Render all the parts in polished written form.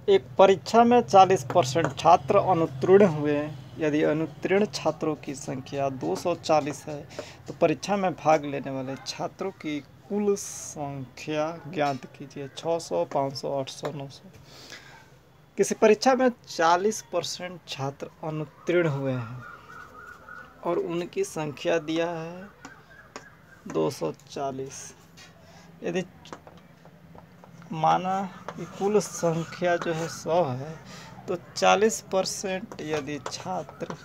एक परीक्षा में 40% छात्र अनुत्तीर्ण हुए। यदि अनुत्तीर्ण छात्रों की संख्या 240 है तो परीक्षा में भाग लेने वाले छात्रों की कुल संख्या ज्ञात कीजिए। 600, 500, 800, 900। किसी परीक्षा में 40% छात्र अनुत्तीर्ण हुए हैं और उनकी संख्या दिया है 240। यदि माना कि कुल संख्या जो है 100 है तो 40% यदि छात्र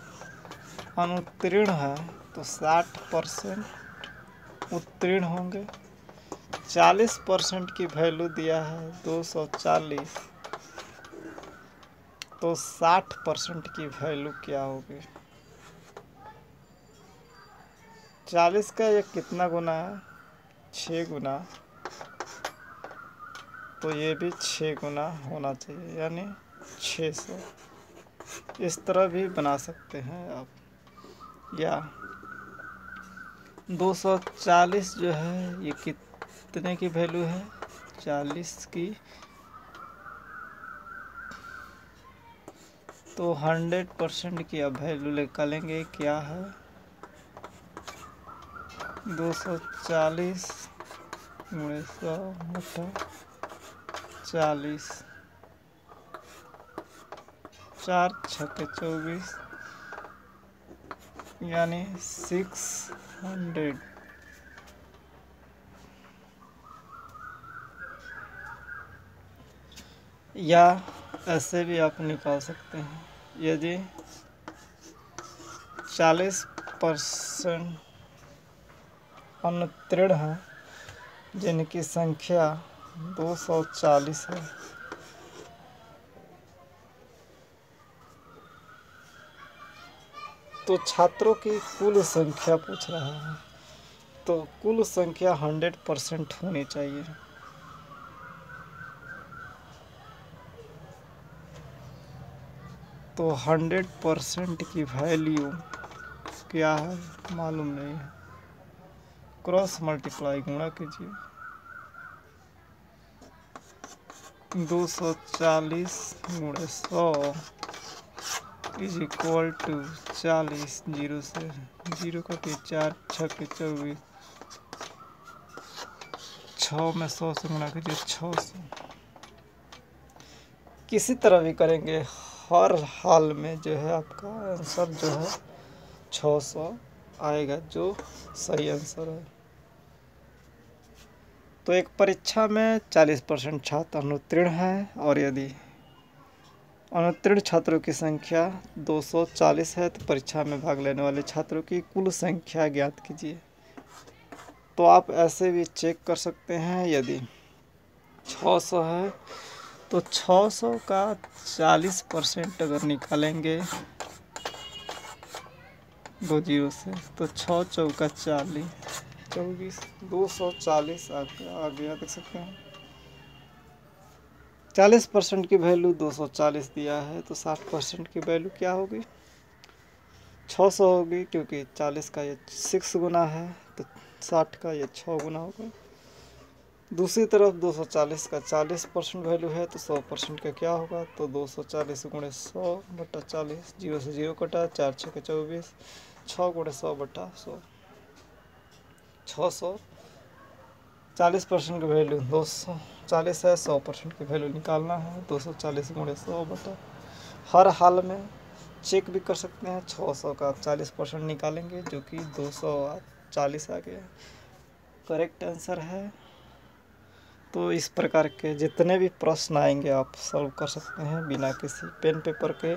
अनुत्तीर्ण है तो 60% उत्तीर्ण होंगे। 40% की वैल्यू दिया है 240, तो 60% की वैल्यू क्या होगी? 40 का ये कितना गुना है? 6 गुना, तो ये भी 6 गुना होना चाहिए, यानी 600। इस तरह भी बना सकते हैं आप। या 240 जो है ये कितने की वैल्यू है? 40 की, तो 100% की अब वैल्यू निकालेंगे। क्या है? 240 गुणे 100 बटा 40, 4 छक्के 24, यानी 600। या ऐसे भी आप निकाल सकते हैं। यदि 40% अनुत्तीर्ण है जिनकी संख्या 240 है, तो छात्रों की कुल संख्या पूछ रहा है, तो कुल संख्या 100% होनी चाहिए। तो 100% की वैल्यू क्या है मालूम नहीं है। क्रॉस मल्टीप्लाई गुणा कीजिए। 240 गुणे 100 इज इक्वल टू 40। 0 से 0 कटे 4 छक्के 24, 6 में 100 से गुणा कीजिए 600। किसी तरह भी करेंगे, हर हाल में जो है आपका आंसर जो है 600 आएगा, जो सही आंसर है। तो एक परीक्षा में 40% छात्र अनुत्तीर्ण हैं और यदि अनुत्तीर्ण छात्रों की संख्या 240 है तो परीक्षा में भाग लेने वाले छात्रों की कुल संख्या ज्ञात कीजिए। तो आप ऐसे भी चेक कर सकते हैं। यदि 600 है तो 600 का 40% अगर निकालेंगे 2 जीरो से, तो 6 चौका 40, 24, 240 आगे देख सकते हैं। 40% की वैल्यू 240 दिया है, तो 60% की वैल्यू क्या होगी? 600 होगी, क्योंकि 40 का ये 6 गुना है, तो 60 का ये 6 गुना होगा। दूसरी तरफ 240 का 40% वैल्यू है, तो 100% का क्या होगा? तो 240 गुणे 100 बटा 40, 0 से 0 कटा, 4 छक्के 24, 6 गुणे 100 बटा 100, 600। 40% की वैल्यू 240 है, 100% की वैल्यू निकालना है। 240 गुणे 100 बटा, हर हाल में चेक भी कर सकते हैं। 600 का आप 40% निकालेंगे, जो कि 240 आ गया, करेक्ट आंसर है। तो इस प्रकार के जितने भी प्रश्न आएंगे आप सॉल्व कर सकते हैं बिना किसी पेन पेपर के।